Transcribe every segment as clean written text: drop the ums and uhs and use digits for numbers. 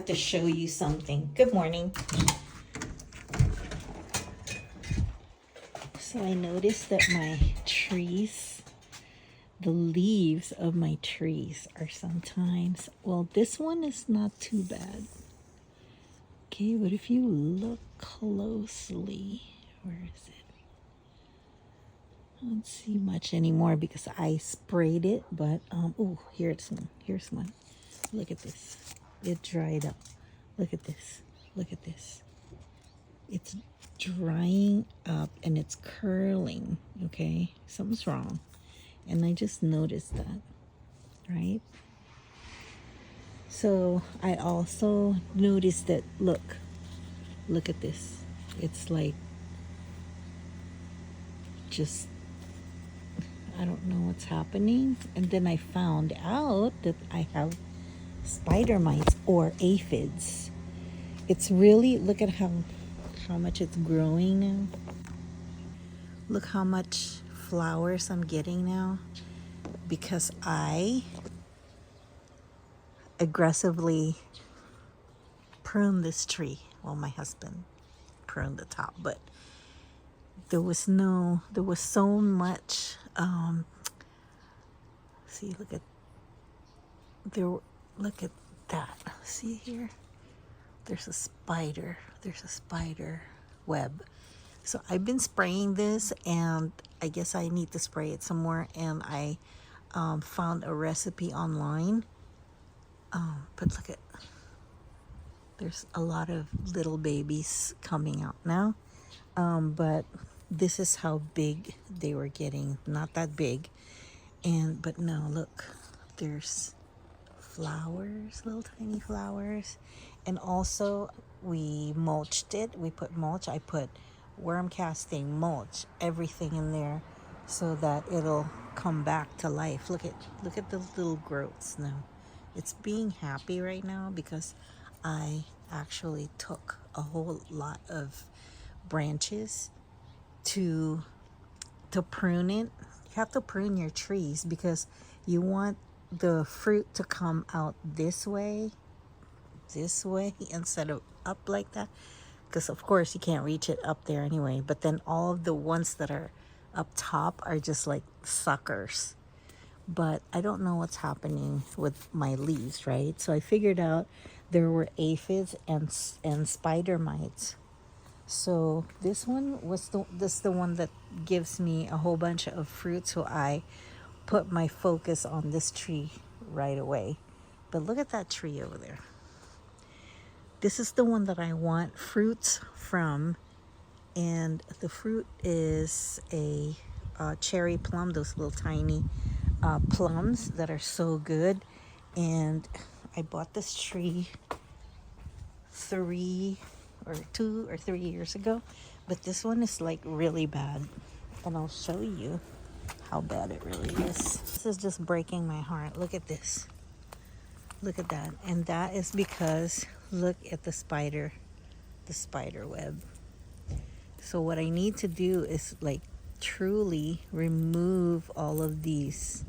to show you something. Good morning. So I noticed that my trees, the leaves of my trees are sometimes, well, this one is not too bad. Okay, but if you look closely, where is it? I don't see much anymore because I sprayed it, but oh, here's one. Here's one. Look at this. It dried up. Look at this. Look at this. It's drying up and it's curling. Okay, something's wrong, and I just noticed that, right? So I also noticed that, look at this. It's like just, I don't know what's happening. And then I found out that I have spider mites or aphids. It's really, look at how much it's growing now. Look how much flowers I'm getting now because I aggressively pruned this tree. Well, my husband pruned the top, but there was so much see, look at that. See here? There's a spider web. So I've been spraying this, and I guess I need to spray it some more, and I found a recipe online. But look at, there's a lot of little babies coming out now. But this is how big they were getting. Not that big. But no, look, there's flowers, little tiny flowers. And also we mulched it. We put mulch. I put worm casting, mulch, everything in there so that it'll come back to life. Look at the little growths now. It's being happy right now because I actually took a whole lot of branches to prune it. You have to prune your trees because you want the fruit to come out this way instead of up like that, because of course you can't reach it up there anyway. But then all of the ones that are up top are just like suckers. But I don't know what's happening with my leaves, right? So I figured out there were aphids and spider mites. So this one was the one that gives me a whole bunch of fruit. So I put my focus on this tree right away. But look at that tree over there. This is the one that I want fruits from, and the fruit is a cherry plum, those little tiny plums that are so good. And I bought this tree 2 or 3 years ago, but this one is like really bad, and I'll show you how bad it really is. This is just breaking my heart. Look at this. Look at that. And that is because look at the spider web. So what I need to do is like truly remove all of these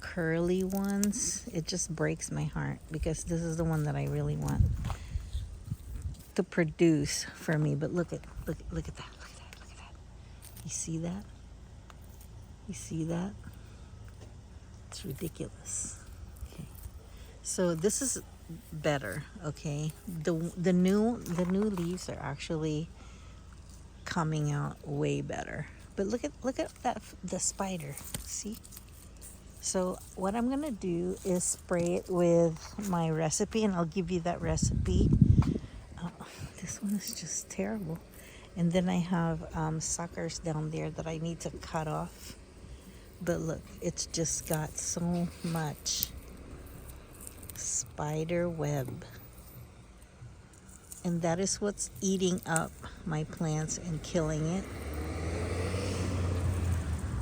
curly ones. It just breaks my heart because this is the one that I really want to produce for me. But look at that. You see that? You see that? It's ridiculous. Okay. So this is better, okay? The new leaves are actually coming out way better. But look at that, the spider. See? So what I'm gonna do is spray it with my recipe, and I'll give you that recipe. This one is just terrible. And then I have suckers down there that I need to cut off. But look, it's just got so much spider web. And that is what's eating up my plants and killing it.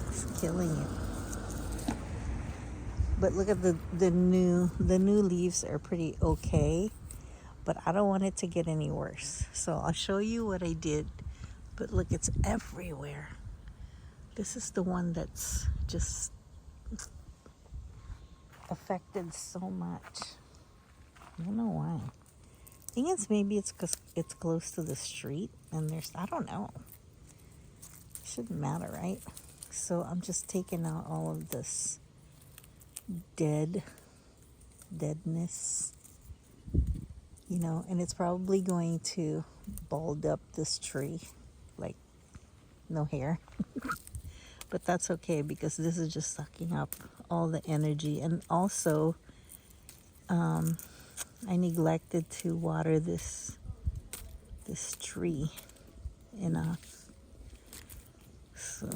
It's killing it. But look at the new leaves are pretty okay. But I don't want it to get any worse. So I'll show you what I did. But look, it's everywhere. This is the one that's just affected so much. I don't know why. think it's maybe it's because it's close to the street and there's, I don't know. Shouldn't matter, right? So I'm just taking out all of this deadness, you know, and it's probably going to bald up this tree like no hair. But that's okay because this is just sucking up all the energy. And also, I neglected to water this tree enough. So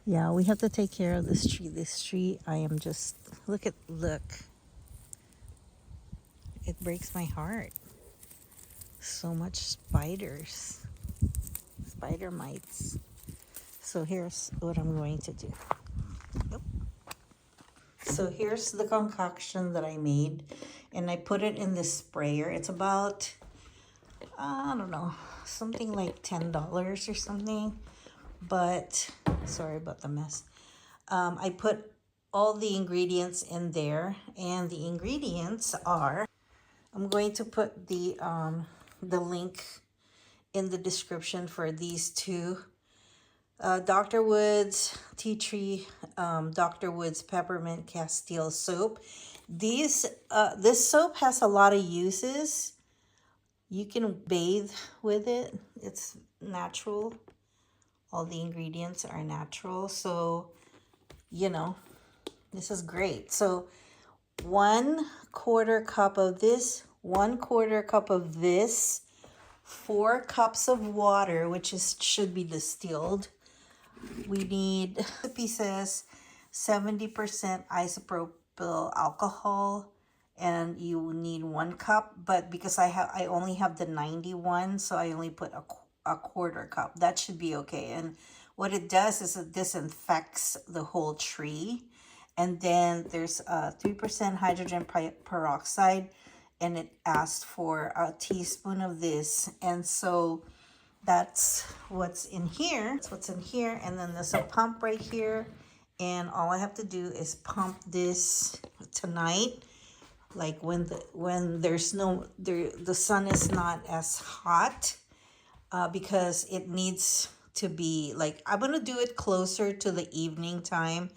yeah, we have to take care of this tree. This tree, I am just, look. It breaks my heart. So much spider mites. So here's what I'm going to do. So here's the concoction that I made, and I put it in this sprayer. It's about, I don't know, something like $10 or something. But sorry about the mess. I put all the ingredients in there, and the ingredients are, I'm going to put the link in the description for these two. Dr. Woods tea tree, Dr. Woods peppermint castile soap. This soap has a lot of uses. You can bathe with it. It's natural. All the ingredients are natural. So, you know, this is great. So 1/4 cup of this, 1/4 cup of this, 4 cups of water, which should be distilled. We need, the pieces, 70% isopropyl alcohol, and you need 1 cup. But because I only have the 91, so I only put a 1/4 cup. That should be okay. And what it does is it disinfects the whole tree. And then there's 3% hydrogen peroxide, and it asked for a teaspoon of this. And so that's what's in here. That's what's in here. And then there's a pump right here. And all I have to do is pump this tonight. Like when there's no, the sun is not as hot, because it needs to be like, I'm going to do it closer to the evening time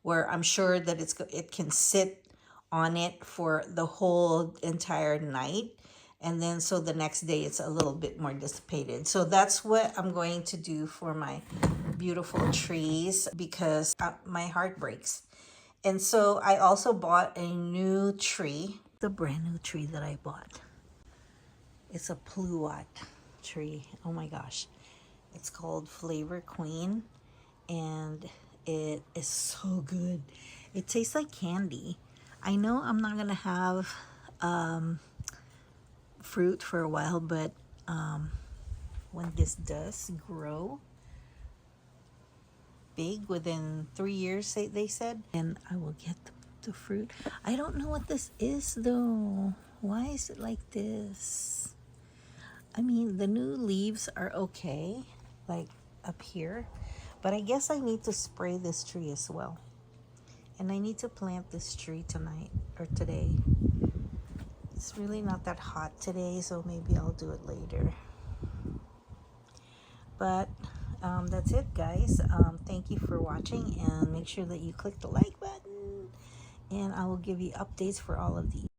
where I'm sure that it can sit on it for the whole entire night. And then so the next day it's a little bit more dissipated. So that's what I'm going to do for my beautiful trees, because my heart breaks. And so I also bought a new tree, the brand new tree that I bought. It's a pluot tree. Oh my gosh. It's called Flavor Queen, and it is so good. It tastes like candy. I know I'm not gonna have fruit for a while, but when this does grow big within 3 years, they said, and I will get the fruit. I don't know what this is though. Why is it like this? I mean, the new leaves are okay, like up here, but I guess I need to spray this tree as well. And I need to plant this tree tonight or today. It's really not that hot today, so maybe I'll do it later. But that's it, guys. Thank you for watching, and make sure that you click the like button, and I will give you updates for all of these.